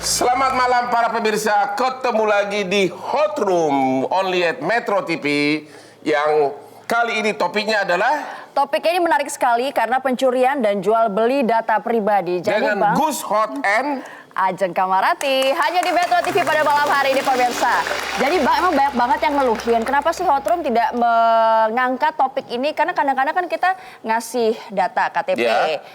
Selamat malam para pemirsa, ketemu lagi di Hot Room only at Metro TV yang kali ini topiknya adalah topik ini menarik sekali karena pencurian dan jual beli data pribadi. Jadi dengan Bang, Gus Hot and Ajeng Kamarati hanya di Metro TV pada malam hari ini pemirsa. Jadi emang banyak banget yang ngeluhin kenapa sih Hot Room tidak mengangkat topik ini, karena kadang-kadang kan kita ngasih data KTP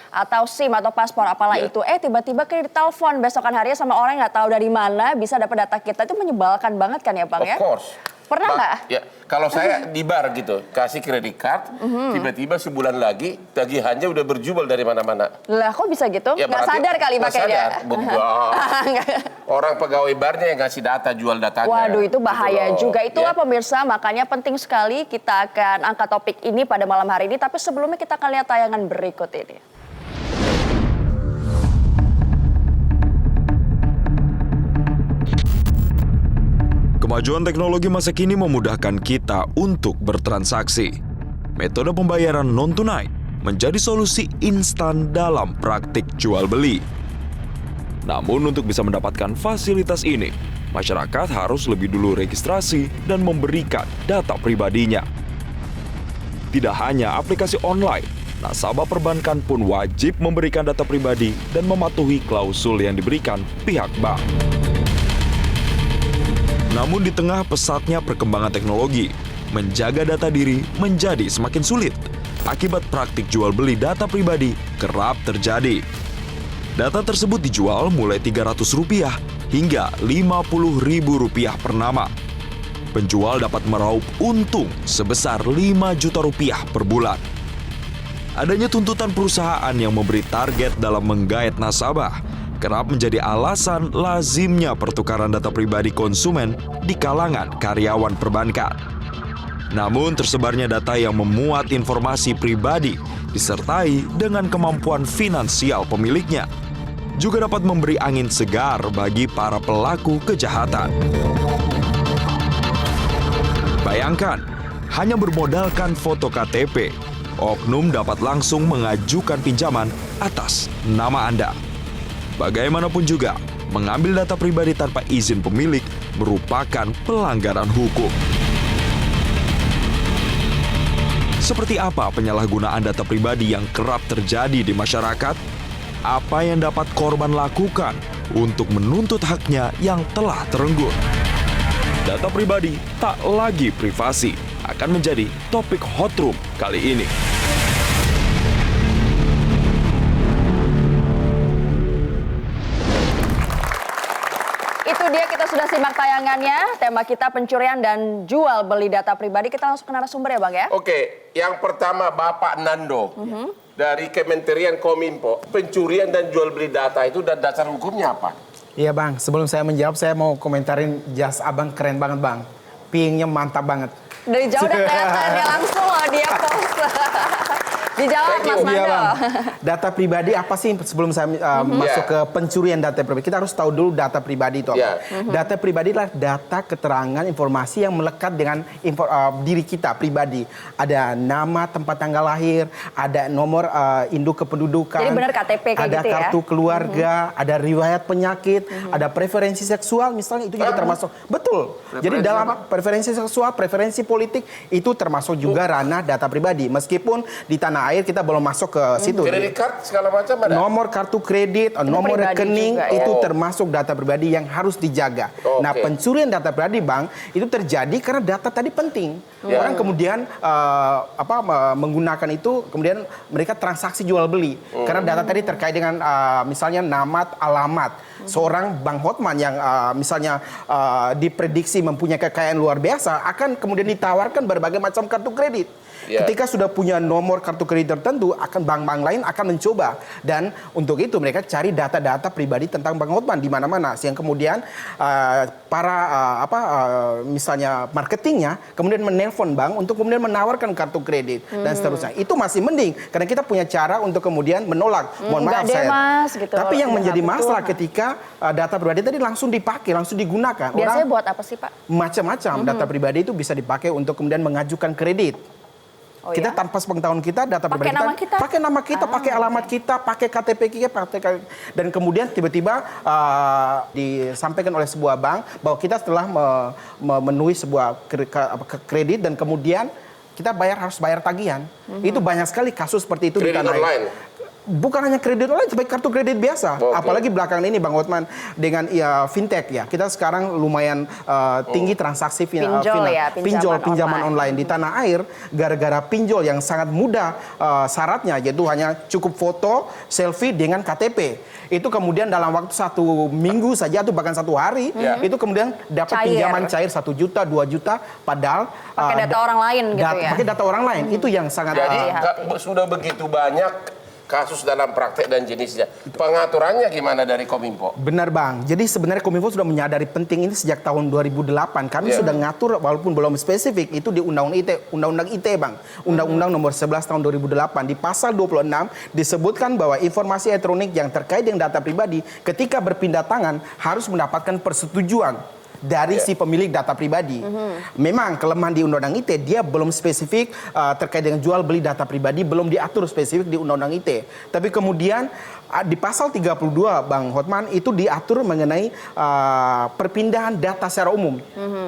atau SIM atau paspor apalah itu, tiba-tiba kita ditelepon besokan harinya sama orang yang nggak tahu dari mana bisa dapat data kita. Itu menyebalkan banget kan ya Bang ya? of course. Pernah nggak? Ya, kalau saya di bar gitu, kasih kredit card, tiba-tiba sebulan lagi tagihannya udah berjubel dari mana-mana. Lah kok bisa gitu? Ya, Nggak sadar kali nggak makanya. sadar. Orang pegawai barnya yang ngasih data, jual datanya. Waduh, itu bahaya gitu juga. Itulah ya. pemirsa, makanya penting sekali kita akan angkat topik ini pada malam hari ini. Tapi sebelumnya kita akan lihat tayangan berikut ini. Kemajuan teknologi masa kini memudahkan kita untuk bertransaksi. Metode pembayaran non-tunai menjadi solusi instan dalam praktik jual beli. Namun untuk bisa mendapatkan fasilitas ini, masyarakat harus lebih dulu registrasi dan memberikan data pribadinya. Tidak hanya aplikasi online, nasabah perbankan pun wajib memberikan data pribadi dan mematuhi klausul yang diberikan pihak bank. Namun di tengah pesatnya perkembangan teknologi, menjaga data diri menjadi semakin sulit. Akibat praktik jual beli data pribadi kerap terjadi. Data tersebut dijual mulai Rp300 hingga Rp50.000 per nama. Penjual dapat meraup untung sebesar Rp5 juta per bulan. Adanya tuntutan perusahaan yang memberi target dalam menggait nasabah kerap menjadi alasan lazimnya pertukaran data pribadi konsumen di kalangan karyawan perbankan. Namun tersebarnya data yang memuat informasi pribadi disertai dengan kemampuan finansial pemiliknya juga dapat memberi angin segar bagi para pelaku kejahatan. Bayangkan, hanya bermodalkan foto KTP, oknum dapat langsung mengajukan pinjaman atas nama Anda. Bagaimanapun juga, mengambil data pribadi tanpa izin pemilik merupakan pelanggaran hukum. Seperti apa penyalahgunaan data pribadi yang kerap terjadi di masyarakat? Apa yang dapat korban lakukan untuk menuntut haknya yang telah terenggut? Data pribadi tak lagi privasi akan menjadi topik Hot Room kali ini. Itu dia, kita sudah simak tayangannya. Tema kita pencurian dan jual beli data pribadi. Kita langsung ke narasumber ya Bang ya. Oke, yang pertama Bapak Nando dari Kementerian Kominfo. Pencurian dan jual beli data itu dan dasar hukumnya apa? Iya Bang, sebelum saya menjawab saya mau komentarin jas Abang keren banget Bang. Pingnya mantap banget. Dari jauh udah kelihatan ya, langsung loh dia post. Dijawab Mas Nando. Iya, Bang. Data pribadi apa sih sebelum saya masuk ke pencurian data pribadi? Kita harus tahu dulu data pribadi itu apa. Data pribadi adalah data keterangan informasi yang melekat dengan diri kita pribadi. Ada nama, tempat tanggal lahir, ada nomor induk kependudukan. Jadi benar KTP kayak ada gitu ya. kartu keluarga, ada riwayat penyakit, ada preferensi seksual misalnya, itu juga termasuk. Betul. Jadi dalam preferensi seksual, preferensi politik itu termasuk juga ranah data pribadi. Meskipun di tanah air kita belum masuk ke situ. Kredit card segala macam ada? Nomor kartu kredit, nomor rekening juga, itu termasuk data pribadi yang harus dijaga. Nah, pencurian data pribadi Bang itu terjadi karena data tadi penting. Orang kemudian menggunakan itu, kemudian mereka transaksi jual beli. Karena data tadi terkait dengan misalnya nama, alamat. Seorang Bang Hotman yang misalnya diprediksi mempunyai kekayaan luar biasa akan kemudian ditawarkan berbagai macam kartu kredit. Ketika sudah punya nomor kartu kredit tertentu, akan bank-bank lain akan mencoba, dan untuk itu mereka cari data-data pribadi tentang Bang Hotman di mana-mana, sehingga kemudian misalnya marketingnya kemudian menelpon bank untuk kemudian menawarkan kartu kredit dan seterusnya. Itu masih mending karena kita punya cara untuk kemudian menolak. Mohon maaf saya. Mas, gitu. Tapi yang menjadi masalah ketika data pribadi tadi langsung dipakai, langsung digunakan. Biasanya buat apa sih Pak? Macam-macam. Data pribadi itu bisa dipakai untuk kemudian mengajukan kredit. Oh, kita ya? tanpa sepengetahuan kita, data Pakai pribadi nama kita? pakai nama kita, pakai alamat kita, pakai KTP kita, dan kemudian tiba-tiba disampaikan oleh sebuah bank bahwa kita telah memenuhi sebuah kredit dan kemudian kita harus bayar tagihan. Itu banyak sekali kasus seperti itu di Kredit tanah air. online. Bukan hanya kredit online, tapi kartu kredit biasa. Oke. Apalagi belakangan ini Bang Hotman dengan fintech ya. Kita sekarang lumayan tinggi transaksi pinjaman online di tanah air gara-gara pinjol yang sangat mudah syaratnya, yaitu hanya cukup foto, selfie dengan KTP. Itu kemudian dalam waktu 1 minggu saja atau bahkan 1 hari itu kemudian dapat pinjaman cair 1 juta, 2 juta, padahal pakai data orang lain gitu ya. Pakai data orang lain itu yang sangat Jadi sudah begitu banyak kasus dalam praktek dan jenisnya. Pengaturannya gimana dari Kominfo? Benar Bang. Jadi sebenarnya Kominfo sudah menyadari penting ini sejak tahun 2008. Kami sudah ngatur walaupun belum spesifik itu di Undang-Undang ITE Bang. Undang-Undang nomor 11 tahun 2008 di pasal 26 disebutkan bahwa informasi elektronik yang terkait dengan data pribadi ketika berpindah tangan harus mendapatkan persetujuan dari si pemilik data pribadi. Memang kelemahan di Undang-Undang ITE dia belum spesifik terkait dengan jual beli data pribadi, belum diatur spesifik di Undang-Undang ITE. Tapi kemudian di pasal 32 Bang Hotman itu diatur mengenai perpindahan data secara umum.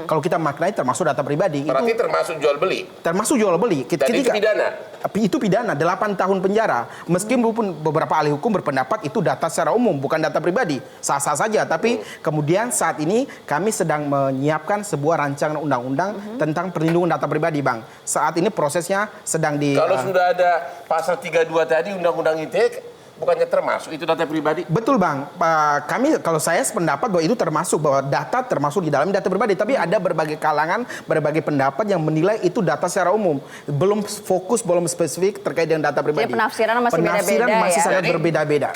Kalau kita maknai termasuk data pribadi. Berarti termasuk jual beli. Termasuk jual beli. Dan itu pidana. Itu pidana 8 tahun penjara. Meskipun beberapa ahli hukum berpendapat itu data secara umum, bukan data pribadi. Sah-sah saja. Tapi kemudian saat ini kami sedang menyiapkan sebuah rancangan undang-undang tentang perlindungan data pribadi, Bang. Saat ini prosesnya sedang Kalau sudah ada pasal 32 tadi Undang-Undang ITE, bukannya termasuk itu data pribadi? Betul Bang, kalau saya sependapat bahwa itu termasuk, bahwa data termasuk di dalam data pribadi. Tapi ada berbagai kalangan, berbagai pendapat yang menilai itu data secara umum. Belum fokus, belum spesifik terkait dengan data pribadi. Jadi penafsiran masih beda-beda masih ya? sangat berbeda-beda.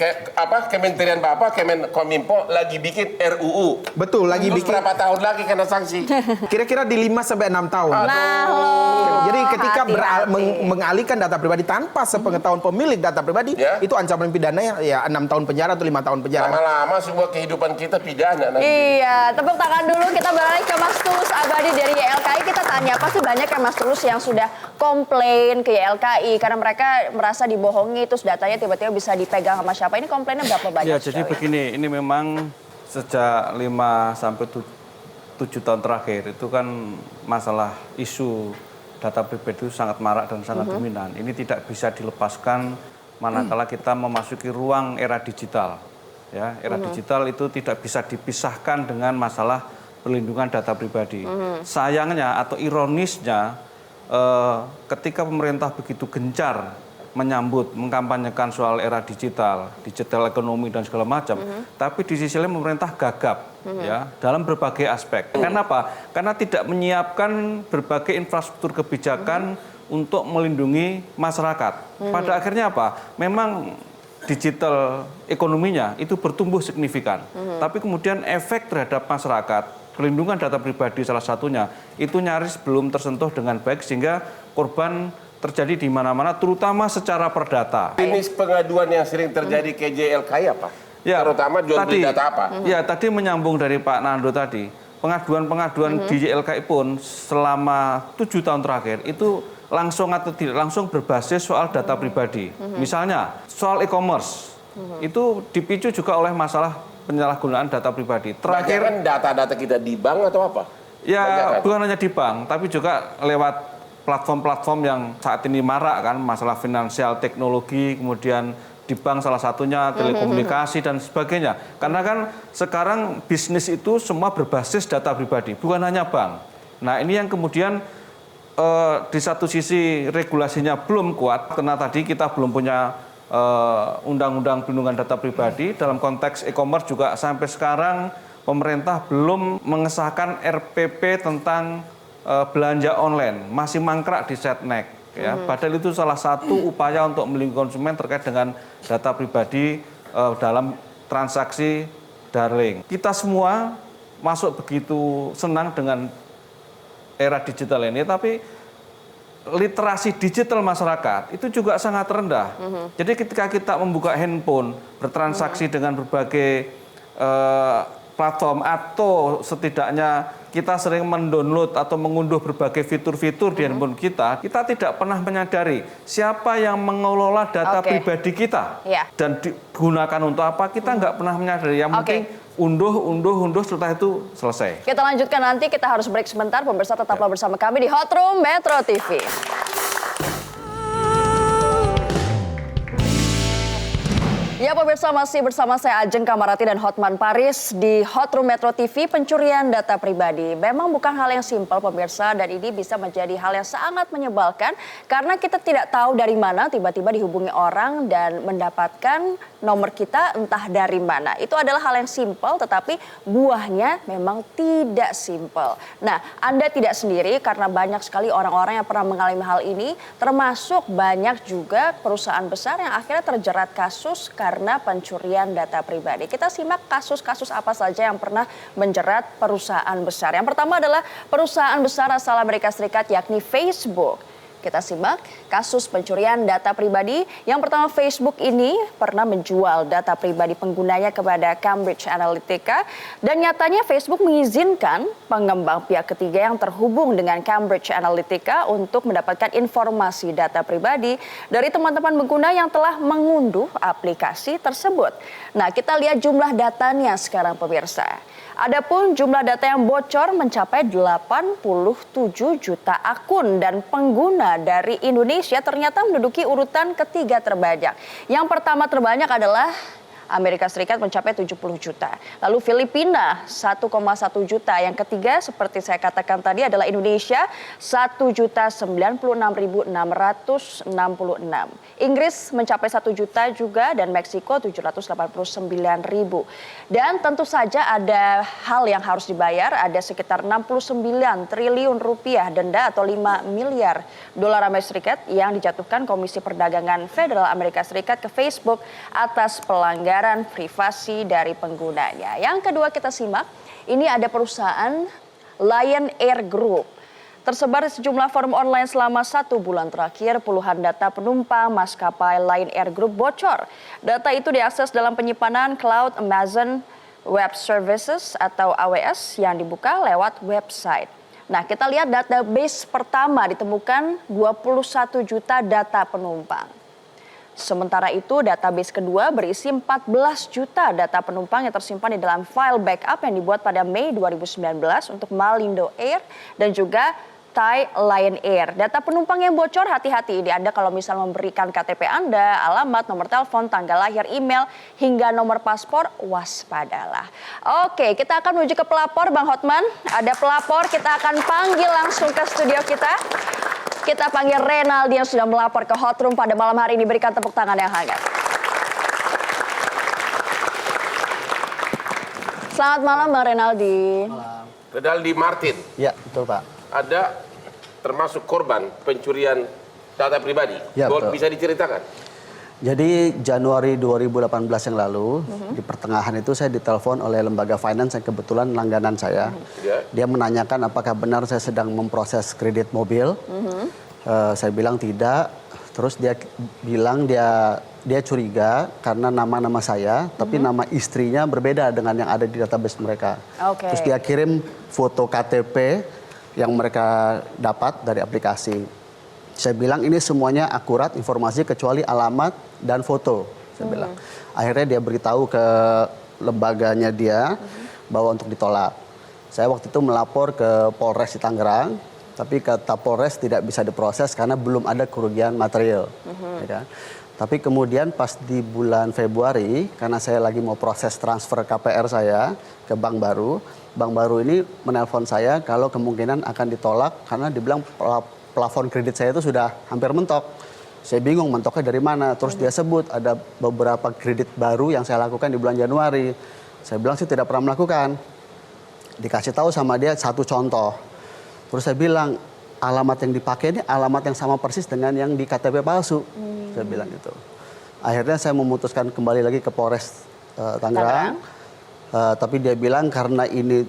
Kementerian Bapak, Kominfo lagi bikin RUU. Betul, lagi Terus bikin. berapa tahun lagi kena sanksi? Kira-kira di 5-6 tahun. Nah, loh. Jadi ketika Hati-hati. mengalihkan data pribadi tanpa sepengetahuan pemilik data pribadi, itu ancaman pidananya ya 6 tahun penjara atau 5 tahun penjara. Lama-lama sebuah kehidupan kita pidana nanti. Iya, tepuk tangan dulu, kita balik ke Mas Tulus Abadi dari YLKI. Kita tanya, pasti banyak ya Mas Tulus yang sudah komplain ke YLKI karena mereka merasa dibohongi, terus datanya tiba-tiba bisa dipegang sama siapa. Ini komplainnya berapa banyak? Ya, jadi begini, ini memang sejak 5 sampai 7 tahun terakhir itu kan masalah isu data pribadi itu sangat marak dan sangat dominan. Ini tidak bisa dilepaskan manakala kita memasuki ruang era digital. Ya, era digital itu tidak bisa dipisahkan dengan masalah perlindungan data pribadi. Sayangnya atau ironisnya, ketika pemerintah begitu gencar menyambut, mengkampanyekan soal era digital ekonomi dan segala macam, tapi di sisi lain pemerintah gagap ya dalam berbagai aspek. Karena apa? Karena tidak menyiapkan berbagai infrastruktur kebijakan untuk melindungi masyarakat. Pada akhirnya apa? Memang digital ekonominya itu bertumbuh signifikan. Tapi kemudian efek terhadap masyarakat, perlindungan data pribadi salah satunya, itu nyaris belum tersentuh dengan baik sehingga korban terjadi di mana-mana, terutama secara perdata. Jenis pengaduan yang sering terjadi ke JLKI apa? Ya, terutama jual beli data apa? Ya, tadi menyambung dari Pak Nando tadi, pengaduan-pengaduan di JLKI pun selama 7 tahun terakhir itu langsung atau tidak langsung berbasis soal data pribadi. Misalnya soal e-commerce, itu dipicu juga oleh masalah penyalahgunaan data pribadi. Terakhir kan data-data kita di bank atau apa? Ya, bukan hanya di bank, tapi juga lewat platform-platform yang saat ini marak kan, masalah finansial, teknologi, kemudian di bank salah satunya, telekomunikasi dan sebagainya. Karena kan sekarang bisnis itu semua berbasis data pribadi, bukan hanya bank. Nah, ini yang kemudian di satu sisi regulasinya belum kuat, karena tadi kita belum punya undang-undang perlindungan data pribadi. Dalam konteks e-commerce juga sampai sekarang pemerintah belum mengesahkan RPP tentang belanja online, masih mangkrak di Setnek. Ya. Padahal itu salah satu upaya untuk melindungi konsumen terkait dengan data pribadi dalam transaksi daring. Kita semua masuk begitu senang dengan era digital ini, tapi literasi digital masyarakat itu juga sangat rendah. Jadi ketika kita membuka handphone, bertransaksi dengan berbagai platform, atau setidaknya kita sering mendownload atau mengunduh berbagai fitur-fitur di handphone kita tidak pernah menyadari siapa yang mengelola data pribadi kita. Dan digunakan untuk apa, kita nggak pernah menyadari. Yang penting unduh, setelah itu selesai. Kita lanjutkan nanti, kita harus break sebentar. Pemirsa tetaplah bersama kami di Hot Room Metro TV. Ya pemirsa, masih bersama saya Ajeng Kamarati dan Hotman Paris di Hot Room Metro TV. Pencurian data pribadi memang bukan hal yang simpel pemirsa, dan ini bisa menjadi hal yang sangat menyebalkan karena kita tidak tahu dari mana tiba-tiba dihubungi orang dan mendapatkan nomor kita entah dari mana. Itu adalah hal yang simpel, tetapi buahnya memang tidak simpel. Nah, Anda tidak sendiri karena banyak sekali orang-orang yang pernah mengalami hal ini, termasuk banyak juga perusahaan besar yang akhirnya terjerat kasus karena pencurian data pribadi. Kita simak kasus-kasus apa saja yang pernah menjerat perusahaan besar. Yang pertama adalah perusahaan besar asal Amerika Serikat yakni Facebook. Kita simak kasus pencurian data pribadi. Yang pertama, Facebook ini pernah menjual data pribadi penggunanya kepada Cambridge Analytica. Dan nyatanya Facebook mengizinkan pengembang pihak ketiga yang terhubung dengan Cambridge Analytica untuk mendapatkan informasi data pribadi dari teman-teman pengguna yang telah mengunduh aplikasi tersebut. Nah, kita lihat jumlah datanya sekarang pemirsa. Adapun jumlah data yang bocor mencapai 87 juta akun dan pengguna dari Indonesia ternyata menduduki urutan ketiga terbanyak. Yang pertama terbanyak adalah Amerika Serikat mencapai 70 juta. Lalu Filipina 1,1 juta. Yang ketiga seperti saya katakan tadi adalah Indonesia 1.096.666. Inggris mencapai 1 juta juga dan Meksiko 789.000. Dan tentu saja ada hal yang harus dibayar, ada sekitar 69 triliun rupiah denda atau 5 miliar dolar Amerika Serikat yang dijatuhkan Komisi Perdagangan Federal Amerika Serikat ke Facebook atas pelanggaran privasi dari penggunanya. Yang kedua kita simak, ini ada perusahaan Lion Air Group. Tersebar di sejumlah forum online selama 1 bulan terakhir, puluhan data penumpang maskapai Lion Air Group bocor. Data itu diakses dalam penyimpanan Cloud Amazon Web Services atau AWS yang dibuka lewat website. Nah, kita lihat database pertama ditemukan 21 juta data penumpang. Sementara itu, database kedua berisi 14 juta data penumpang yang tersimpan di dalam file backup yang dibuat pada Mei 2019 untuk Malindo Air dan juga Thai Lion Air. Data penumpang yang bocor, hati-hati. Anda kalau misal memberikan KTP Anda, alamat, nomor telepon, tanggal lahir, email, hingga nomor paspor, waspadalah. Oke, kita akan menuju ke pelapor, Bang Hotman. Ada pelapor, kita akan panggil langsung ke studio kita. Kita panggil Renaldi yang sudah melapor ke Hot Room pada malam hari ini. Berikan tepuk tangan yang hangat. Selamat malam Bang Renaldi. Renaldi Martin. Ya, betul Pak. Ada termasuk korban pencurian data pribadi. Ya, betul. Bisa diceritakan? Jadi Januari 2018 yang lalu, di pertengahan itu saya ditelepon oleh lembaga finance yang kebetulan langganan saya. Dia menanyakan apakah benar saya sedang memproses kredit mobil. Saya bilang tidak. Terus dia bilang dia curiga karena nama saya, tapi nama istrinya berbeda dengan yang ada di database mereka. Terus dia kirim foto KTP yang mereka dapat dari aplikasi. Saya bilang ini semuanya akurat informasi kecuali alamat dan foto. Saya bilang. Akhirnya dia beritahu ke lembaganya dia bahwa untuk ditolak. Saya waktu itu melapor ke Polres di Tangerang, tapi kata Polres tidak bisa diproses karena belum ada kerugian material. Ya kan? Tapi kemudian pas di bulan Februari, karena saya lagi mau proses transfer KPR saya ke Bank Baru ini menelpon saya kalau kemungkinan akan ditolak karena dibilang plafon kredit saya itu sudah hampir mentok. Saya bingung mentoknya dari mana. Terus dia sebut ada beberapa kredit baru yang saya lakukan di bulan Januari. Saya bilang sih tidak pernah melakukan. Dikasih tahu sama dia satu contoh. Terus saya bilang alamat yang dipakai ini alamat yang sama persis dengan yang di KTP palsu. Saya bilang gitu. Akhirnya saya memutuskan kembali lagi ke Polres Tangerang. Tapi dia bilang karena ini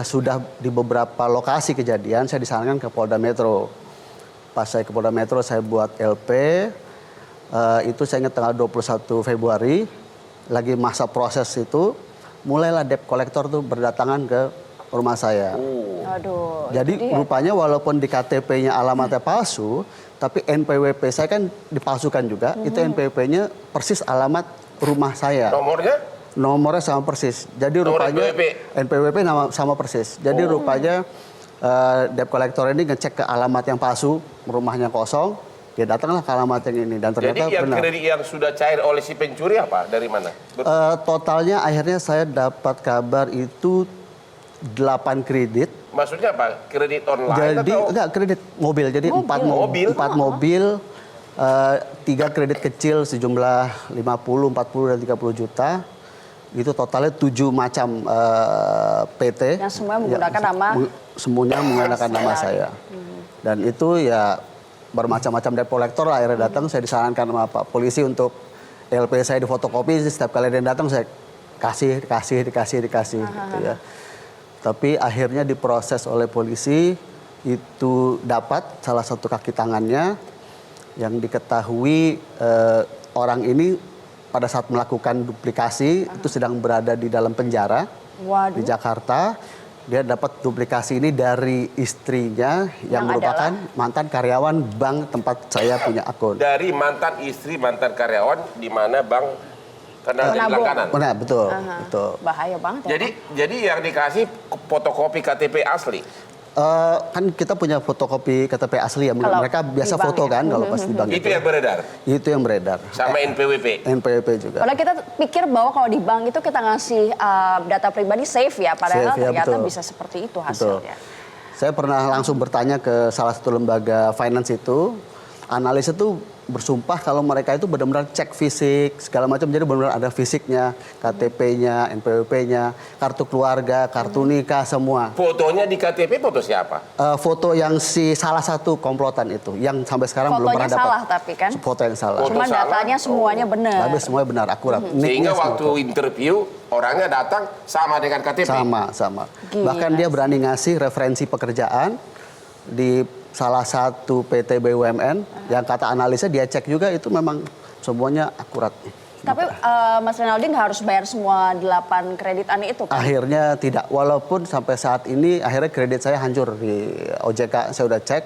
sudah di beberapa lokasi kejadian, saya disarankan ke Polda Metro. Pas saya ke Polda Metro, saya buat LP. Itu saya ingat tanggal 21 Februari, lagi masa proses itu, mulailah debt collector tuh berdatangan ke rumah saya. Aduh. Jadi itu dia. rupanya walaupun di KTP-nya alamatnya palsu, tapi NPWP saya kan dipalsukan juga. Itu NPWP-nya persis alamat rumah saya. Nomornya sama persis. Jadi Nomor rupanya NPWP sama persis. Jadi rupanya debt collector ini ngecek ke alamat yang palsu, rumahnya kosong, dia datanglah ke alamat yang ini dan ternyata Jadi yang benar. kredit yang sudah cair oleh si pencuri apa? Dari mana? Totalnya akhirnya saya dapat kabar itu 8 kredit. Maksudnya apa? Kredit online Jadi atau? enggak kredit mobil. Jadi empat mobil, 3 kredit kecil sejumlah 50, 40 dan 30 juta. Itu totalnya 7 macam PT. Yang semua menggunakan nama? Semuanya menggunakan nama saya. Dan itu ya bermacam-macam debt collector lah akhirnya datang. Saya disarankan sama Pak Polisi untuk LP saya difotokopi. Setiap kali ada yang datang saya dikasih gitu ya. Tapi akhirnya diproses oleh polisi, itu dapat salah satu kaki tangannya yang diketahui orang ini pada saat melakukan duplikasi itu sedang berada di dalam penjara di Jakarta. Dia dapat duplikasi ini dari istrinya yang merupakan mantan karyawan bank tempat saya punya akun. Dari mantan istri, mantan karyawan di mana bank karena ada langganan. Benar, betul. Bahaya banget ya. Jadi yang dikasih fotokopi KTP asli. Kan kita punya fotokopi KTP asli ya. Mereka biasa foto kan kalau pas di bank Itu yang beredar. Itu yang beredar. Sama NPWP. NPWP juga. Padahal kita pikir bahwa kalau di bank itu kita ngasih data pribadi safe ya, padahal Safe, ya, ternyata betul. bisa seperti itu hasilnya. Saya pernah langsung bertanya ke salah satu lembaga finance itu, analis itu bersumpah kalau mereka itu benar-benar cek fisik segala macam, jadi benar-benar ada fisiknya, KTP-nya, NPWP-nya, kartu keluarga, kartu nikah semua. Fotonya di KTP foto siapa? Foto yang si salah satu komplotan itu, yang sampai sekarang belum pernah dapat. Fotonya salah tapi kan? Foto yang salah. Cuman datanya semuanya benar. Tapi semuanya benar, akurat. Sehingga waktu interview orangnya datang sama dengan KTP. Sama. Bahkan dia berani ngasih referensi pekerjaan di salah satu PT BUMN yang kata analisnya dia cek juga itu memang semuanya akurat. Tapi Mas Renaldi nggak harus bayar semua 8 kreditan itu kan? Akhirnya tidak, walaupun sampai saat ini akhirnya kredit saya hancur di OJK, saya udah cek.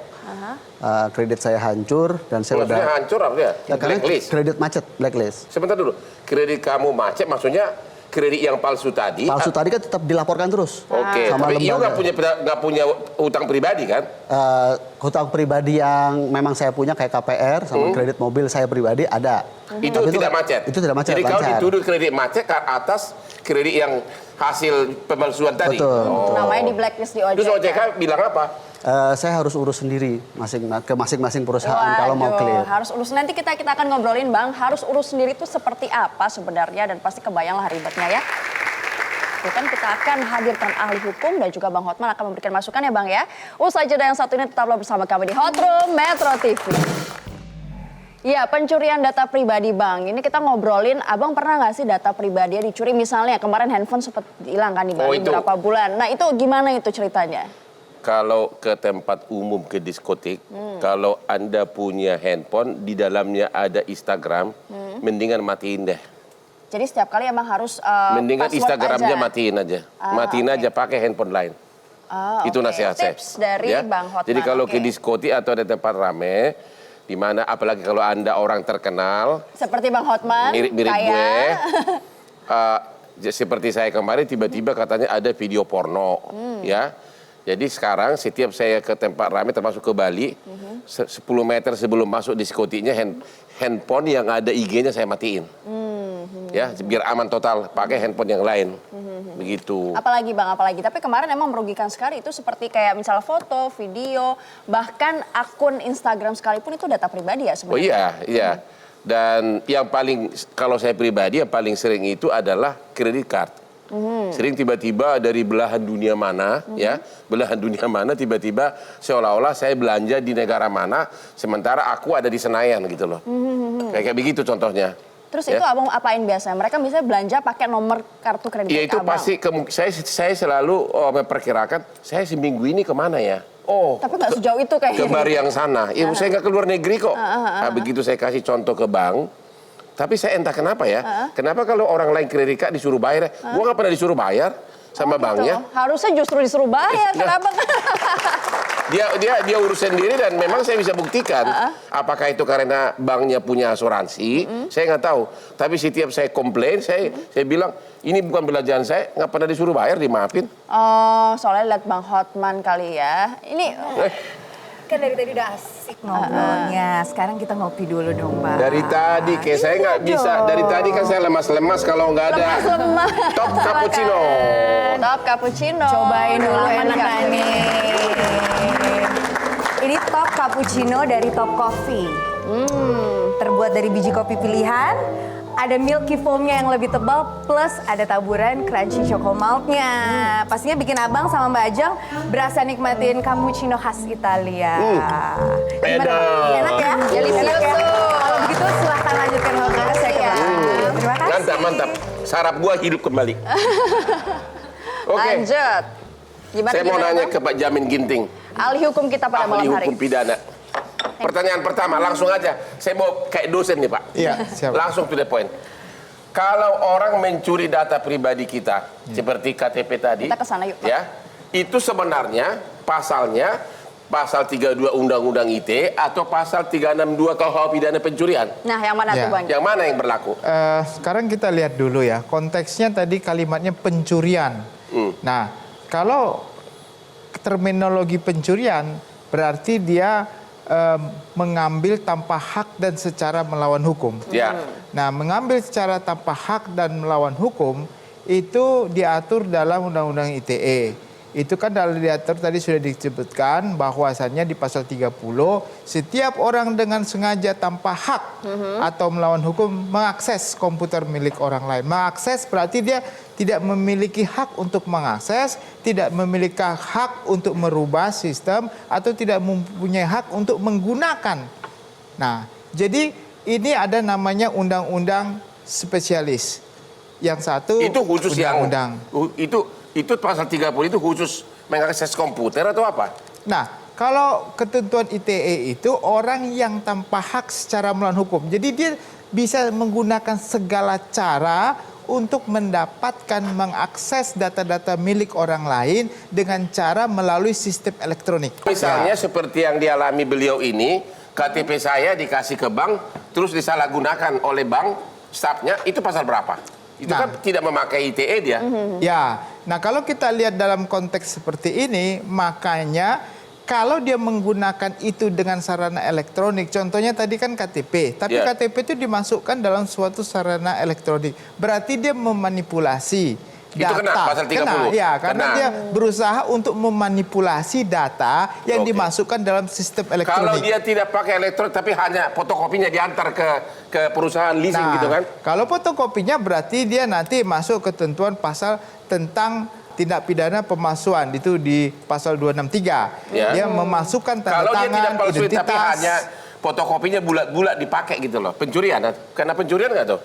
Kredit saya hancur dan saya Maksudnya udah hancur artinya? blacklist. Kredit macet, blacklist. Sebentar dulu. Kredit kamu macet maksudnya kredit yang palsu tadi. Palsu tadi kan tetap dilaporkan terus. Oke, sama tapi Iyo lembaga. nggak punya hutang pribadi kan? Hutang pribadi yang memang saya punya kayak KPR sama kredit mobil saya pribadi ada. Itu Tapi tidak macet. Itu tidak macet. Jadi kau lancar. dituduh kredit macet ke atas kredit yang hasil pemalsuan tadi. Betul. Namanya di blacklist di OJK. Terus OJK bilang apa? Saya harus urus sendiri ke masing-masing perusahaan kalau mau clear. Harus urus, nanti kita akan ngobrolin Bang, harus urus sendiri itu seperti apa sebenarnya dan pasti kebayanglah ribetnya ya. Itu kan kita akan hadirkan ahli hukum dan juga Bang Hotman akan memberikan masukan ya Bang ya. Usai jeda yang satu ini tetaplah bersama kami di Hot Room Metro TV. Ya, pencurian data pribadi Bang. Ini kita ngobrolin, Abang pernah nggak sih data pribadinya dicuri? Misalnya kemarin handphone sempat hilang kan di Bali beberapa bulan. Nah itu gimana itu ceritanya? Kalau ke tempat umum, ke diskotik, kalau Anda punya handphone, di dalamnya ada Instagram, mendingan matiin deh. Jadi setiap kali emang harus Mendingan password Instagramnya aja. matiin aja. Matiin aja, pakai handphone lain. Itu nasihat saya. Tips dari Bang Hotman. Jadi kalau ke diskotik atau ada tempat rame, di mana apalagi kalau Anda orang terkenal, seperti Bang Hotman, mirip-mirip kaya. gue, seperti saya kemarin tiba-tiba katanya ada video porno, ya. Jadi sekarang setiap saya ke tempat ramai termasuk ke Bali, 10 meter sebelum masuk diskotiknya handphone yang ada IG-nya saya matiin. Ya, biar aman total, pakai handphone yang lain. Begitu. Apalagi Bang, apalagi. Tapi kemarin emang merugikan sekali itu seperti kayak misal foto, video, bahkan akun Instagram sekalipun itu data pribadi ya sebenarnya. Oh iya. Dan yang paling, kalau saya pribadi yang paling sering itu adalah kredit card. Sering tiba-tiba dari belahan dunia mana, ya, belahan dunia mana tiba-tiba seolah-olah saya belanja di negara mana, sementara aku ada di Senayan gitu loh. Kayak begitu contohnya. Terus ya. itu Abang apain biasanya? Mereka misalnya belanja pakai nomor kartu kredit Ya itu Abang. pasti, saya selalu memperkirakan, saya seminggu ini kemana ya? Oh, tapi nggak sejauh itu kayaknya. ke bar yang sana. Ya, saya nggak keluar negeri kok. Nah, begitu saya kasih contoh ke bank, tapi saya entah kenapa ya. Kenapa kalau orang lain kredit card disuruh bayar? Gua nggak pernah disuruh bayar. sama banknya. Harusnya justru disuruh bayar, kenapa? Dia urus sendiri dan memang saya bisa buktikan apakah itu karena banknya punya asuransi, saya nggak tahu. Tapi setiap saya komplain, saya bilang ini bukan belanjaan saya, nggak pernah disuruh bayar, dimaafin. Oh, soalnya lihat Bang Hotman kali ya. Ini Kan dari tadi udah asik ngobrolnya. Sekarang kita ngopi dulu dong, Bang. Dari tadi, kayak saya nggak bisa. Dari tadi kan saya lemas-lemas kalau nggak ada lemas-lemas. top cappuccino. Top cappuccino. Cobain dulu Pengalaman enak nggak nih. Ini top cappuccino dari Top Coffee. Terbuat dari biji kopi pilihan. Ada milky foamnya yang lebih tebal, plus ada taburan crunchy choco maltnya. Pastinya bikin abang sama Mbak Ajeng berasa nikmatin cappuccino khas Italia. Gimana? Enak. Enak ya? Delicious Enak ya? tuh. Kalau begitu silahkan lanjutkan ngobrolnya saya ke Bang. Terima kasih. Mantap. Sarap gua hidup kembali. Oke. Lanjut. Gimana? Saya mau nanya ke Pak Jamin Ginting, ahli hukum kita pada ahli malam hari. hukum pidana. Pertanyaan pertama, langsung aja. Saya mau kayak dosen nih Pak. Iya, siap. Langsung to the point. Kalau orang mencuri data pribadi kita, seperti KTP tadi, Kita kesana yuk, Pak. ya, itu sebenarnya pasalnya pasal 32 Undang-Undang ITE atau pasal 362 KUH pidana pencurian. Nah, yang mana Ya. tuh Bang? Yang mana yang berlaku? Sekarang kita lihat dulu ya, konteksnya tadi kalimatnya pencurian. Nah, kalau terminologi pencurian berarti dia mengambil tanpa hak dan secara melawan hukum. Ya. Nah, mengambil secara tanpa hak dan melawan hukum itu diatur dalam Undang-Undang ITE. Itu kan diatur tadi sudah disebutkan bahwasannya di pasal 30 setiap orang dengan sengaja tanpa hak atau melawan hukum mengakses komputer milik orang lain. Mengakses berarti dia tidak memiliki hak untuk mengakses, tidak memiliki hak untuk merubah sistem atau tidak mempunyai hak untuk menggunakan. Nah, jadi ini ada namanya undang-undang spesialis. Yang satu Itu khusus undang-undang. Itu pasal 30 itu khusus mengakses komputer atau apa? Nah, kalau ketentuan ITE itu orang yang tanpa hak secara melawan hukum. Jadi dia bisa menggunakan segala cara untuk mendapatkan mengakses data-data milik orang lain dengan cara melalui sistem elektronik. Misalnya seperti yang dialami beliau ini, KTP saya dikasih ke bank, terus disalahgunakan oleh bank, stafnya, itu pasal berapa? Itu Nah. kan tidak memakai ITE dia. Ya, nah kalau kita lihat dalam konteks seperti ini, makanya kalau dia menggunakan itu dengan sarana elektronik, contohnya tadi kan KTP, tapi Ya. KTP itu dimasukkan dalam suatu sarana elektronik, berarti dia memanipulasi Itu data. kena, pasal 30. Ya, karena Kena. dia berusaha untuk memanipulasi data yang Oke. dimasukkan dalam sistem Kalau elektronik. dia tidak pakai elektronik tapi hanya fotokopinya diantar ke perusahaan leasing gitu kan? Kalau fotokopinya berarti dia nanti masuk ketentuan pasal tentang tindak pidana pemalsuan itu di pasal 263. Ya. Dia memasukkan tanda Kalau dia tangan, tidak palsuin identitas. tapi hanya fotokopinya bulat-bulat dipakai gitu loh. Pencurian, karena pencurian nggak tuh?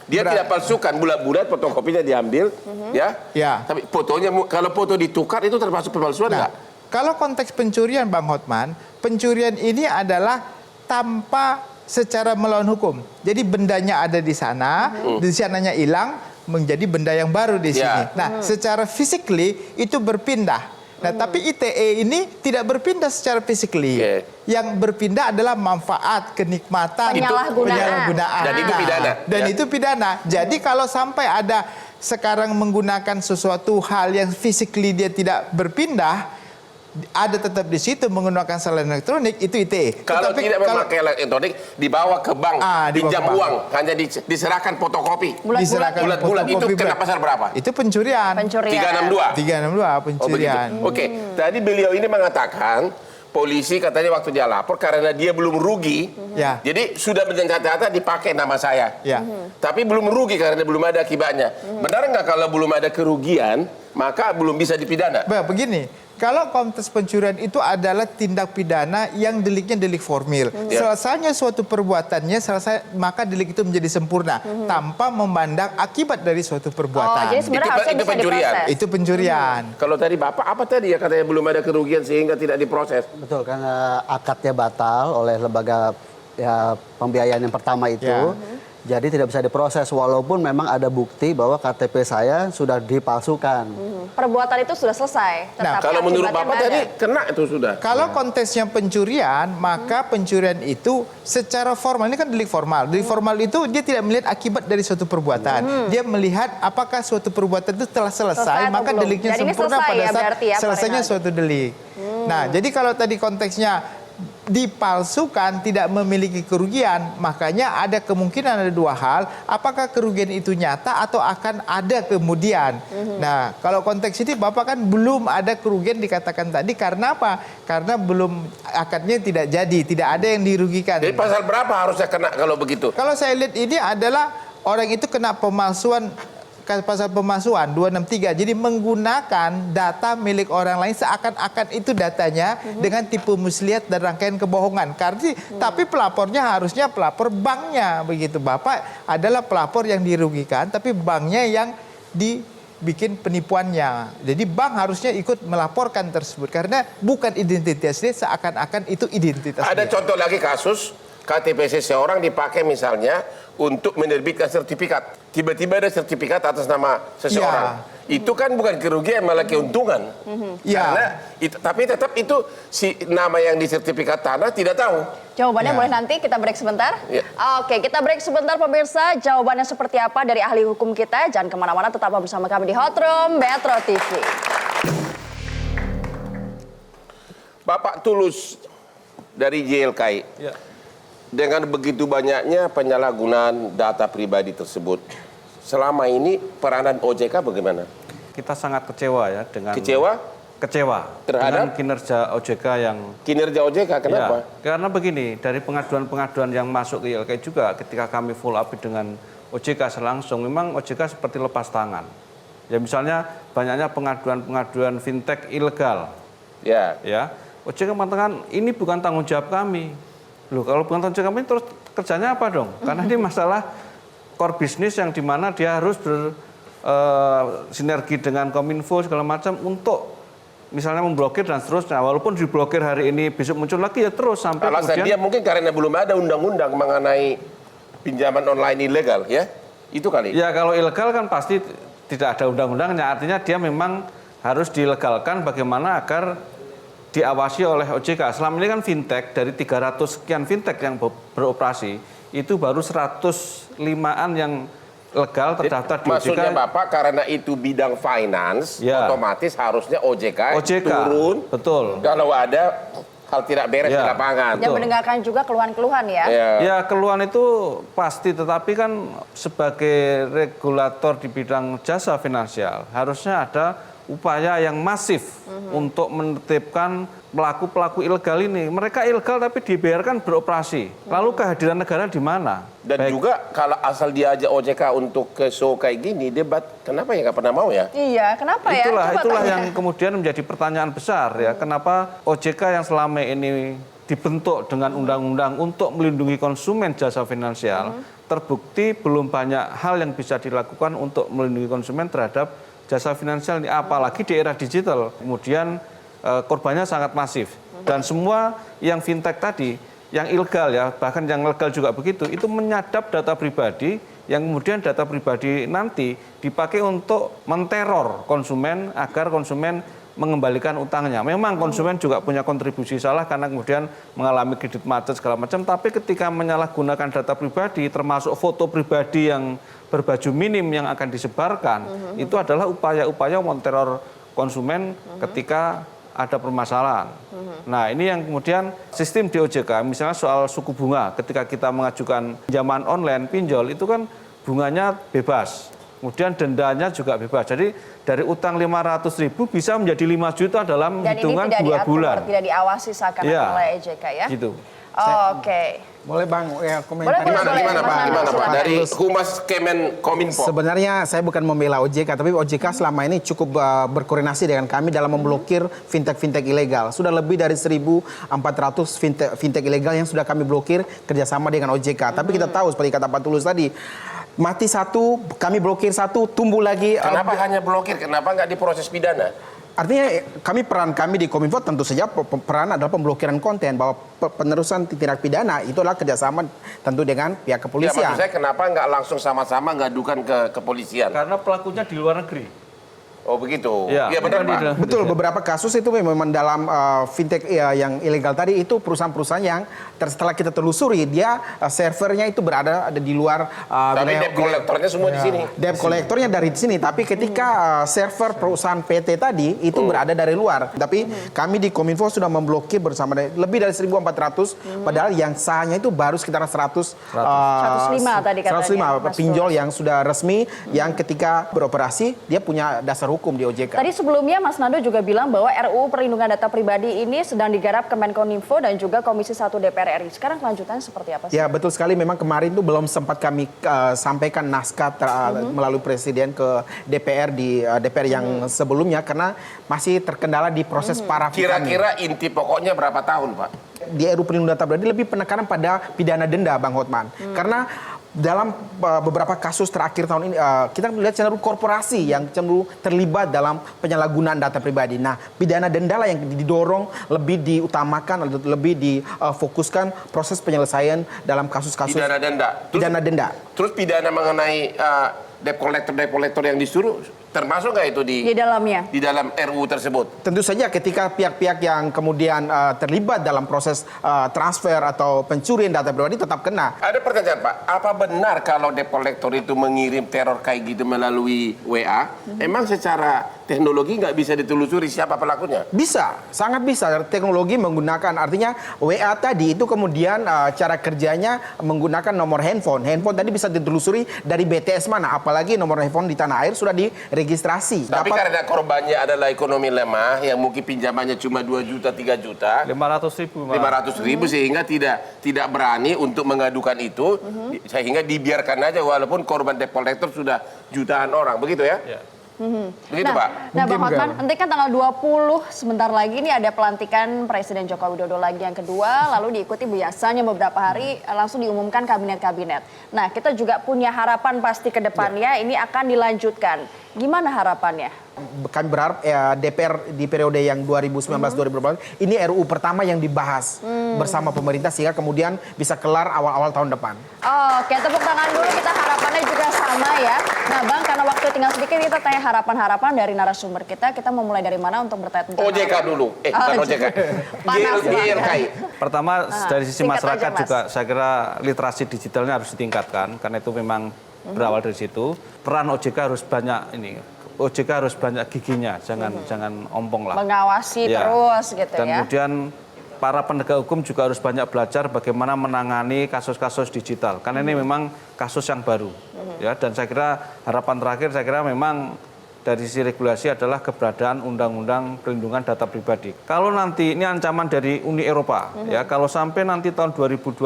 Dia tidak palsukan, bulat-bulat fotokopinya diambil, ya. Ya. Tapi fotonya, kalau foto ditukar itu termasuk pemalsuan Nah, nggak? kalau konteks pencurian Bang Hotman, pencurian ini adalah tanpa secara melawan hukum. Jadi bendanya ada di sana, di sananya hilang, menjadi benda yang baru di sini. Ya. Nah, secara physically itu berpindah. Nah, tapi ITE ini tidak berpindah secara physically. Oke. Yang berpindah adalah manfaat, kenikmatan, Penyalahgunaan. Dan itu pidana. Dan Ya. itu pidana. Jadi kalau sampai ada sekarang menggunakan sesuatu hal yang physically dia tidak berpindah, ada tetap di situ menggunakan sarana elektronik, itu ITE. Kalau Tetapi tidak memakai elektronik, dibawa ke bank, dibawa pinjam ke bank. uang, hanya diserahkan fotokopi. diserahkan Bulat-bulat itu fotokopi kena berat. pasal berapa? Itu pencurian. Pencurian. 362. 362 Oh, pencurian. begitu. Oke, tadi beliau ini mengatakan polisi katanya waktu dia lapor karena dia belum rugi, Ya. jadi sudah mencatat dipakai nama saya. Ya. Tapi belum rugi karena belum ada akibatnya. Benar nggak kalau belum ada kerugian, maka belum bisa dipidana? Begini, kalau konteks pencurian itu adalah tindak pidana yang deliknya delik formil. Ya. Selesainya suatu perbuatannya, maka delik itu menjadi sempurna tanpa memandang akibat dari suatu Oh, perbuatan. jadi sebenarnya Itu- harusnya itu bisa pencurian. diproses. Itu pencurian. Kalau tadi Bapak, apa tadi ya katanya belum ada kerugian sehingga tidak diproses? Betul, karena akadnya batal oleh lembaga ya, pembiayaan yang pertama itu. Ya. Jadi tidak bisa diproses walaupun memang ada bukti bahwa KTP saya sudah dipalsukan. Perbuatan itu sudah selesai. Nah, tetapi Kalau menurut akibatnya Bapak nggak tadi ada. kena itu sudah. Kalau konteksnya pencurian, maka pencurian itu secara formal, ini kan delik formal. Delik formal itu dia tidak melihat akibat dari suatu perbuatan. Dia melihat apakah suatu perbuatan itu telah Selesai selesai, atau maka belum. deliknya Dan ini sempurna selesai pada ya saat berarti ya, Pak selesainya Renaldi. suatu delik. Nah, jadi kalau tadi konteksnya dipalsukan, tidak memiliki kerugian, makanya ada kemungkinan ada dua hal, apakah kerugian itu nyata atau akan ada kemudian. Nah, kalau konteks ini Bapak kan belum ada kerugian dikatakan tadi, karena apa? Karena belum akadnya tidak jadi, tidak ada yang dirugikan. Jadi pasal berapa harusnya kena kalau begitu? Kalau saya lihat ini adalah orang itu kena pemalsuan, pasal pemalsuan 263. Jadi menggunakan data milik orang lain seakan-akan itu datanya dengan tipu muslihat dan rangkaian kebohongan. Karena tapi pelapornya harusnya pelapor banknya, begitu. Bapak adalah pelapor yang dirugikan, tapi banknya yang dibikin penipuannya. Jadi bank harusnya ikut melaporkan tersebut karena bukan identitas dia, seakan-akan itu identitas Ada dia. contoh lagi kasus KTP seseorang dipakai misalnya untuk menerbitkan sertifikat. Tiba-tiba ada sertifikat atas nama seseorang. Itu kan bukan kerugian, malah keuntungan. Ya. Karena tapi tetap itu si nama yang di sertifikat tanah tidak tahu. Jawabannya Ya. boleh nanti kita break sebentar? Ya. Oke, kita break sebentar pemirsa. Jawabannya seperti apa dari ahli hukum kita? Jangan kemana-mana, tetap bersama kami di Hot Room Metro TV. Bapak Tulus dari JLKI. Ya. Dengan begitu banyaknya penyalahgunaan data pribadi tersebut, selama ini peranan OJK bagaimana? Kita sangat kecewa ya dengan Kecewa dengan terhadap kinerja OJK yang kinerja OJK, kenapa? Ya, karena begini, dari pengaduan-pengaduan yang masuk ke YLKI juga, ketika kami follow up dengan OJK langsung, memang OJK seperti lepas tangan. Ya misalnya banyaknya pengaduan-pengaduan fintech ilegal. Ya. Ya, OJK mengatakan ini bukan tanggung jawab kami. Loh, kalau bukan tanggung jawab kami, terus kerjanya apa dong? Karena ini masalah core bisnis yang dimana dia harus bersinergi dengan Kominfo segala macam untuk misalnya memblokir dan seterusnya. Walaupun diblokir hari ini, besok muncul lagi ya terus sampai Alasan kemudian. dia mungkin karena belum ada undang-undang mengenai pinjaman online ilegal, ya? Itu kali. Ya kalau ilegal kan pasti tidak ada undang-undangnya. Artinya dia memang harus dilegalkan bagaimana agar diawasi oleh OJK. Selama ini kan fintech, dari 300 sekian fintech yang beroperasi, itu baru 105-an yang legal terdaftar di OJK. Maksudnya Bapak karena itu bidang finance, Ya. otomatis harusnya OJK turun. Betul. Kalau ada hal tidak beres di Ya. lapangan. Dan mendengarkan juga keluhan-keluhan ya. Ya keluhan itu pasti, tetapi kan sebagai regulator di bidang jasa finansial harusnya ada upaya yang masif untuk menertibkan pelaku-pelaku ilegal ini. Mereka ilegal tapi dibiarkan beroperasi. Lalu kehadiran negara di mana? Dan Baik. juga kalau asal diajak OJK untuk ke show kayak gini, debat, kenapa ya nggak pernah mau ya? Iya, kenapa ya? Coba Itulah tanya. yang kemudian menjadi pertanyaan besar ya. Kenapa OJK yang selama ini dibentuk dengan undang-undang untuk melindungi konsumen jasa finansial, terbukti belum banyak hal yang bisa dilakukan untuk melindungi konsumen terhadap jasa finansial ini, apalagi di era digital. Kemudian korbannya sangat masif. Dan semua yang fintech tadi, yang ilegal ya, bahkan yang legal juga begitu, itu menyadap data pribadi yang kemudian data pribadi nanti dipakai untuk menteror konsumen agar konsumen mengembalikan utangnya. Memang konsumen juga punya kontribusi salah karena kemudian mengalami kredit macet segala macam, tapi ketika menyalahgunakan data pribadi termasuk foto pribadi yang berbaju minim yang akan disebarkan, itu adalah upaya-upaya menteror konsumen ketika ada permasalahan. Nah, ini yang kemudian sistem di OJK, misalnya soal suku bunga, ketika kita mengajukan pinjaman online, pinjol, itu kan bunganya bebas. Kemudian dendanya juga bebas. Jadi dari utang 500.000 bisa menjadi 5 juta dalam Dan hitungan ini 2 bulan. tidak diawasi seakan-akan Iya. oleh EJK ya. Gitu. Oke. Boleh Bang, ya komentar. Boleh, boleh. Gimana Pak? Gimana Pak? Silakan. Dari Humas Kominfo. Sebenarnya saya bukan membela OJK, tapi OJK selama ini cukup berkoordinasi dengan kami dalam memblokir fintech-fintech ilegal. Sudah lebih dari 1.400 fintech ilegal yang sudah kami blokir kerjasama dengan OJK. Tapi kita tahu seperti kata Pak Tulus tadi, Mati satu, kami blokir satu, tumbuh lagi. Kenapa hanya blokir? Kenapa nggak diproses pidana? Artinya peran kami di Kominfo tentu saja peran adalah pemblokiran konten, bahwa penerusan tindak pidana itu adalah kerjasama tentu dengan pihak Ya, kepolisian. maksud saya kenapa nggak langsung sama-sama ngadukan ke kepolisian? Karena pelakunya di luar negeri. Oh begitu. Ya, Iya benar bukan Pak. Betul, beberapa kasus itu memang dalam fintech yang ilegal tadi itu perusahaan-perusahaan yang setelah kita telusuri dia servernya itu ada di luar Tapi debt kolektornya semua di sini. debt kolektornya dari sini, tapi ketika server perusahaan PT tadi itu berada dari luar. Tapi kami di Kominfo sudah memblokir bersama lebih dari 1.400, padahal yang sahnya itu baru sekitar 105 tadi katanya, Mas pinjol yang sudah resmi yang ketika beroperasi dia punya dasar hukum di OJK. Tadi sebelumnya Mas Nando juga bilang bahwa RUU Perlindungan Data Pribadi ini sedang digarap Kemenkominfo dan juga Komisi 1 DPR RI. Sekarang kelanjutannya seperti apa sih? Ya betul sekali, memang kemarin itu belum sempat kami sampaikan naskah melalui Presiden ke DPR di DPR yang sebelumnya karena masih terkendala di proses parafikannya. Kira-kira inti pokoknya berapa tahun Pak? Di RUU Perlindungan Data Pribadi lebih penekanan pada pidana denda, Bang Hotman. Karena dalam beberapa kasus terakhir tahun ini kita melihat cenderung korporasi yang cenderung terlibat dalam penyalahgunaan data pribadi. Nah, pidana denda lah yang didorong lebih diutamakan atau lebih difokuskan proses penyelesaian dalam kasus-kasus Pidana denda. pidana denda. Terus pidana mengenai debt kolektor yang disuruh termasuk nggak itu Di dalamnya. di dalam RUU tersebut? Tentu saja ketika pihak-pihak yang kemudian terlibat dalam proses transfer atau pencurian data pribadi tetap kena. Ada pertanyaan Pak, apa benar kalau debt collector itu mengirim teror kayak gitu melalui WA? Emang secara teknologi nggak bisa ditelusuri siapa pelakunya? Bisa, sangat bisa. Teknologi menggunakan, artinya WA tadi itu kemudian cara kerjanya menggunakan nomor handphone. Handphone tadi bisa ditelusuri dari BTS mana, apalagi nomor handphone di tanah air sudah diregistrasi. Tapi karena korbannya adalah ekonomi lemah yang mungkin pinjamannya cuma 2 juta, 3 juta, 500.000. 500.000 sehingga tidak berani untuk mengadukan itu, sehingga dibiarkan aja walaupun korban debt collector sudah jutaan orang, begitu ya? Ya. Begitu Pak? Nah, Bang Mungkin Hotman, nanti kan tanggal 20 sebentar lagi ini ada pelantikan Presiden Joko Widodo lagi yang kedua, lalu diikuti biasanya beberapa hari langsung diumumkan kabinet-kabinet. Nah, kita juga punya harapan pasti ke depannya ini akan dilanjutkan. Gimana harapannya? Kami berharap DPR di periode yang 2019-2024 ini RUU pertama yang dibahas bersama pemerintah sehingga kemudian bisa kelar awal-awal tahun depan. Oke, tepuk tangan dulu, kita harapannya juga sama ya. Nah Bang, karena waktu tinggal sedikit kita tanya harapan-harapan dari narasumber kita. Kita mau mulai dari mana untuk bertanya tentang OJK dulu, bukan OJK. Panas banget. GLKI. Pertama dari sisi singkat masyarakat aja, Mas. juga saya kira literasi digitalnya harus ditingkatkan karena itu memang berawal dari situ. Peran OJK harus banyak OJK harus banyak giginya, jangan ompong lah. Mengawasi Ya. terus gitu Dan ya. kemudian para penegak hukum juga harus banyak belajar bagaimana menangani kasus-kasus digital karena ini memang kasus yang baru. Ya, dan saya kira harapan terakhir saya kira memang dari sisi regulasi adalah keberadaan Undang-Undang Perlindungan Data Pribadi. Kalau nanti ini ancaman dari Uni Eropa, ya kalau sampai nanti tahun 2025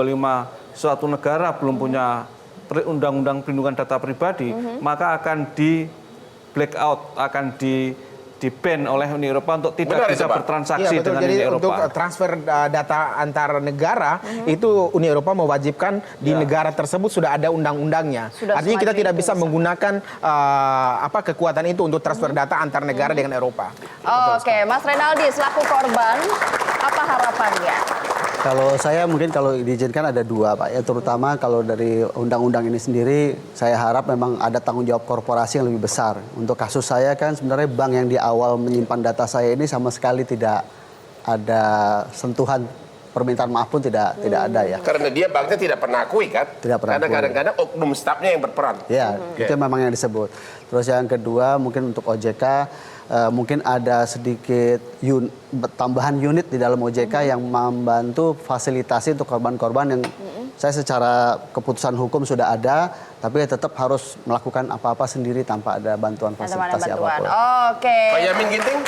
suatu negara belum punya Undang-Undang Perlindungan Data Pribadi, maka akan di blackout, akan di-ban oleh Uni Eropa untuk tidak Benar bisa itu, Pak? bertransaksi Iya, betul. dengan Jadi Uni Eropa. untuk transfer data antar negara itu Uni Eropa mewajibkan di negara tersebut sudah ada undang-undangnya. Sudah Artinya kita semaju tidak itu bisa bisa. menggunakan kekuatan itu untuk transfer data antar negara dengan Eropa. Oke, Mas Renaldi selaku korban, apa harapannya? Kalau saya mungkin kalau diizinkan ada dua Pak ya, terutama kalau dari undang-undang ini sendiri saya harap memang ada tanggung jawab korporasi yang lebih besar. Untuk kasus saya kan sebenarnya bank yang di awal menyimpan data saya ini sama sekali tidak ada sentuhan permintaan maaf pun tidak ada ya. Karena dia banknya tidak pernah akui kan? Tidak pernah Karena akui. kadang-kadang oknum stafnya yang berperan. Ya, itu memang yang disebut. Terus yang kedua mungkin untuk OJK mungkin ada sedikit tambahan unit di dalam OJK yang membantu fasilitasi untuk korban-korban yang saya secara keputusan hukum sudah ada, tapi tetap harus melakukan apa-apa sendiri tanpa ada bantuan fasilitasi apapun. Oke. Pak Yamin Ginting,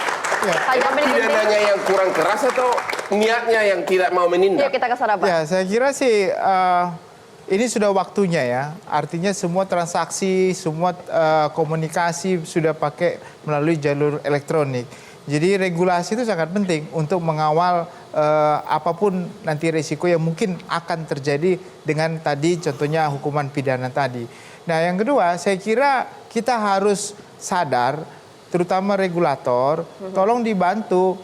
Pak Yamin Ginting. pidananya yang kurang keras atau niatnya yang tidak mau Yuk menindak? kita ke sana, Pak. Ya, saya kira sih ini sudah waktunya ya. Artinya semua transaksi, semua komunikasi sudah pakai melalui jalur elektronik. Jadi regulasi itu sangat penting untuk mengawal apapun nanti risiko yang mungkin akan terjadi dengan tadi contohnya hukuman pidana tadi. Nah, yang kedua, saya kira kita harus sadar, terutama regulator, tolong dibantu.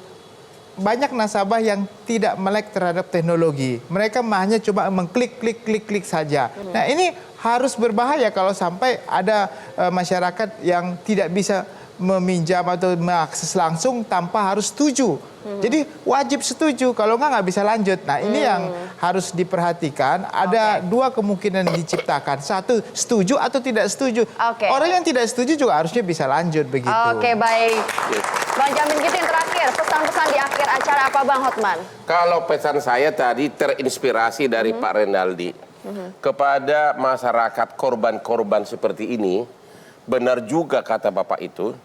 Banyak nasabah yang tidak melek terhadap teknologi. Mereka hanya coba mengklik saja. Nah, ini harus berbahaya kalau sampai ada masyarakat yang tidak bisa meminjam atau mengakses langsung tanpa harus setuju. Jadi wajib setuju, kalau nggak bisa lanjut. Nah, ini yang harus diperhatikan. Ada dua kemungkinan diciptakan. Satu, setuju atau tidak setuju. Orang yang tidak setuju juga harusnya bisa lanjut begitu. Oke, baik. Bang Jamin Ginting terakhir, pesan-pesan di akhir acara apa Bang Hotman? Kalau pesan saya tadi terinspirasi dari Pak Renaldi kepada masyarakat korban-korban seperti ini, benar juga kata Bapak itu.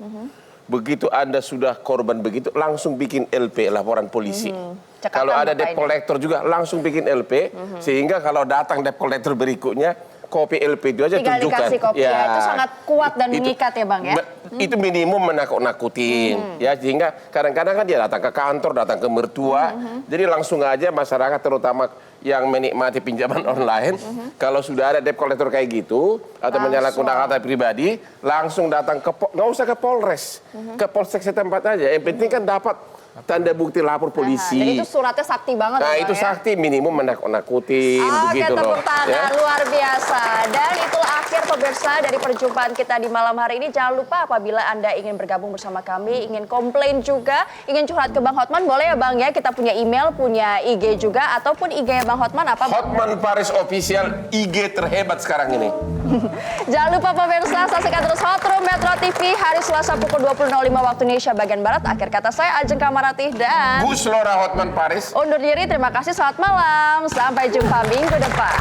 Begitu Anda sudah korban begitu, langsung bikin LP, laporan polisi. Kalau ada debt collector juga, langsung bikin LP. Sehingga kalau datang debt collector berikutnya, kopi LP itu aja tinggal tunjukkan. Dikasih kopi ya. Itu sangat kuat dan mengikat ya Bang ya. Itu minimum menakut-nakutin. Ya, sehingga kadang-kadang kan dia datang ke kantor, datang ke mertua. Jadi langsung aja masyarakat terutama yang menikmati pinjaman online, kalau sudah ada debt collector kayak gitu atau menyalahgunakan data pribadi, langsung datang ke nggak usah ke Polres, ke Polsek setempat aja. Yang penting kan dapat tanda bukti lapor polisi. Jadi itu suratnya sakti banget. Nah, ya, itu ya? sakti, minimum menakut-nakutin begitu loh. Tepuk tangan, luar biasa. Dan itulah akhir pemirsa dari perjumpaan kita di malam hari ini. Jangan lupa apabila Anda ingin bergabung bersama kami, ingin komplain juga, ingin curhat ke Bang Hotman, boleh ya Bang ya. Kita punya email, punya IG juga, ataupun IG Bang Hotman apa? Hotman Paris Official, IG terhebat sekarang ini. Jangan lupa pemirsa, saksikan terus Hot Room Metro TV hari Selasa pukul 20.05 waktu Indonesia bagian Barat. Akhir kata saya Ajeng Kamarati dan Gus Lora Hotman Paris. undur diri, terima kasih, selamat malam. Sampai jumpa minggu depan.